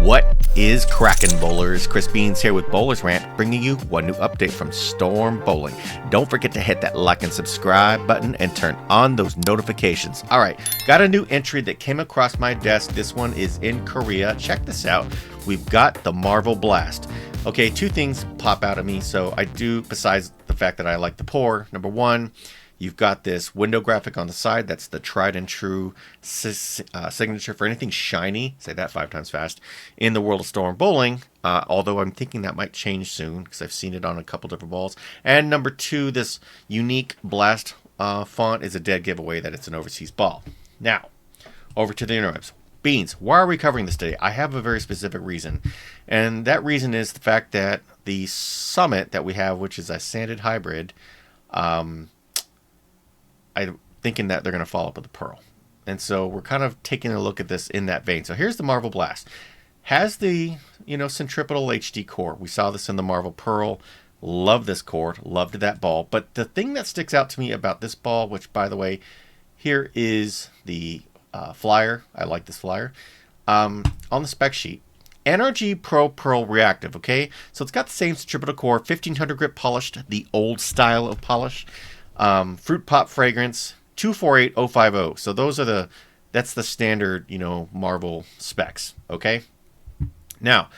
What is crackin', bowlers? Chris Beans here with Bowlers Rant, bringing you one new update from Storm Bowling. Don't forget to hit that like and subscribe button and turn on those notifications. All right, got a new entry that came across my desk. This one is in Korea. Check this out. We've got the Marvel Blast. Okay, two things pop out at me. So I do, besides the fact that I like the pour. Number one, you've got this window graphic on the side. That's the tried and true signature for anything shiny. Say that 5 times fast. In the world of Storm Bowling. Although I'm thinking that might change soon because I've seen it on a couple different balls. And number two, this unique blast font is a dead giveaway that it's an overseas ball. Now, over to the interwebs. Beans, why are we covering this today? I have a very specific reason. And that reason is the fact that the Summit that we have, which is a sanded hybrid, I'm thinking that they're going to follow up with the Pearl. And so we're kind of taking a look at this in that vein. So here's the Marvel Blast. Has the, centripetal HD core. We saw this in the Marvel Pearl. Love this core. Loved that ball. But the thing that sticks out to me about this ball, which, by the way, here is the flyer. I like this flyer. On the spec sheet. NRG Pro Pearl Reactive, okay? So it's got the same centripetal core, 1500 grit polished, the old style of polish. Fruit pop fragrance 248050. So that's the standard, Marvel specs. Okay. Now,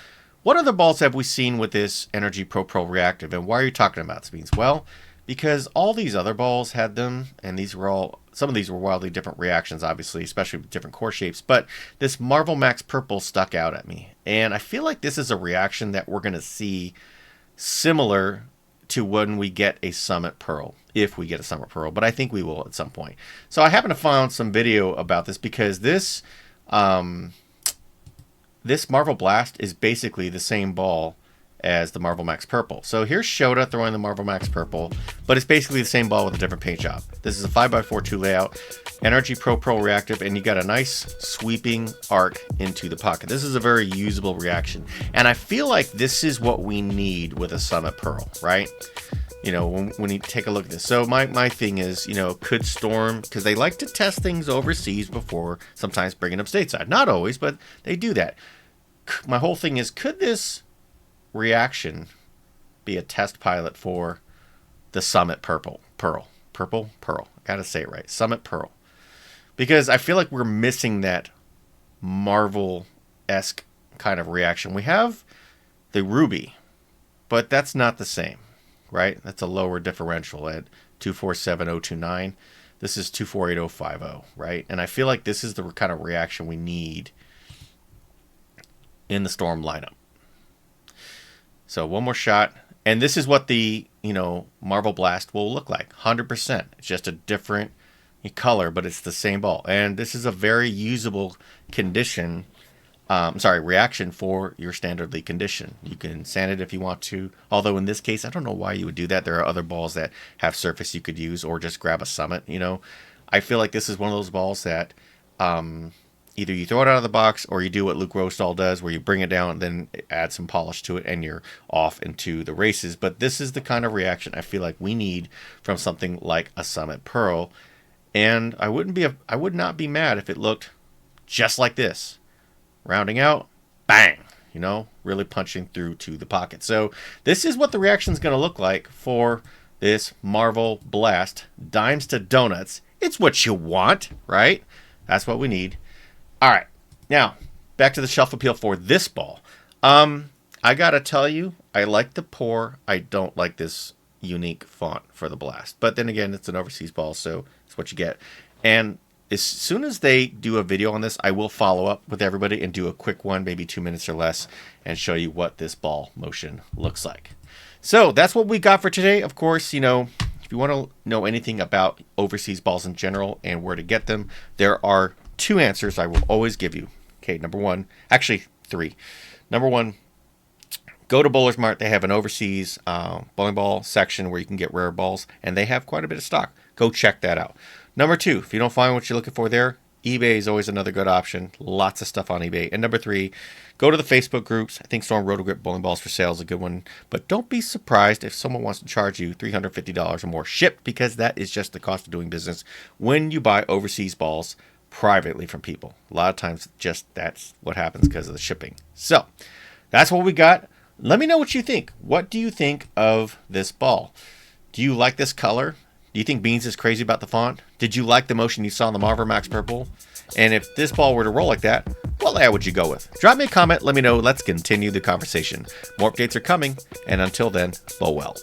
what other balls have we seen with this Energy Pro Pearl Reactive, and why are you talking about this, Beans? Well, because all these other balls had them, and some of these were wildly different reactions, obviously, especially with different core shapes. But this Marvel Max Purple stuck out at me, and I feel like this is a reaction that we're going to see similar to when we get a Summit Pearl, if we get a Summit Pearl, but I think we will at some point. So I happen to find some video about this because this Marvel Blast is basically the same ball as the Marvel Max Purple. So here's Shota throwing the Marvel Max Purple, but it's basically the same ball with a different paint job. This is a 5x4 layout, NRG Pro Pearl Reactive, and you got a nice sweeping arc into the pocket. This is a very usable reaction, and I feel like this is what we need with a Summit Pearl, right? When you take a look at this. So my thing is, could Storm, because they like to test things overseas before sometimes bringing them stateside. Not always, but they do that. My whole thing is, could this reaction be a test pilot for the Summit Pearl? Gotta say it right. Summit Pearl. Because I feel like we're missing that Marvel-esque kind of reaction. We have the Ruby, but that's not the same, right? That's a lower differential at 247029. This is 248050, right? And I feel like this is the kind of reaction we need in the Storm lineup. So one more shot. And this is what the, Marvel Blast will look like. 100%. It's just a different color, but it's the same ball. And this is a very usable reaction for your standard league condition. You can sand it if you want to. Although in this case, I don't know why you would do that. There are other balls that have surface you could use, or just grab a Summit. I feel like this is one of those balls that either you throw it out of the box, or you do what Luke Rostall does, where you bring it down and then add some polish to it, and you're off into the races. But this is the kind of reaction I feel like we need from something like a Summit Pearl. And I would not be mad if it looked just like this. Rounding out, bang, really punching through to the pocket. So this is what the reaction is going to look like for this Marvel Blast. Dimes to donuts. It's what you want, right? That's what we need. All right, now back to the shelf appeal for this ball. I gotta tell you, I like the pour. I don't like this unique font for the Blast. But then again, it's an overseas ball, so it's what you get. And as soon as they do a video on this, I will follow up with everybody and do a quick one, maybe 2 minutes or less, and show you what this ball motion looks like. So that's what we got for today. Of course, if you want to know anything about overseas balls in general and where to get them, there are 2 answers I will always give you. Okay, number one, actually 3. Number one, go to Bowlers Mart. They have an overseas bowling ball section where you can get rare balls, and they have quite a bit of stock. Go check that out. Number 2, if you don't find what you're looking for there, eBay is always another good option. Lots of stuff on eBay. And number 3, go to the Facebook groups. I think Storm Roto Grip Bowling Balls for Sale is a good one. But don't be surprised if someone wants to charge you $350 or more shipped, because that is just the cost of doing business when you buy overseas balls privately from people. A lot of times just that's what happens because of the shipping. So that's what we got. Let me know what you think. What do you think of this ball? Do you like this color? Do you think Beans is crazy about the font? Did you like the motion you saw in the Marvel Max Purple? And if this ball were to roll like that, what layout would you go with? Drop me a comment. Let me know. Let's continue the conversation. More updates are coming. And until then, bow well.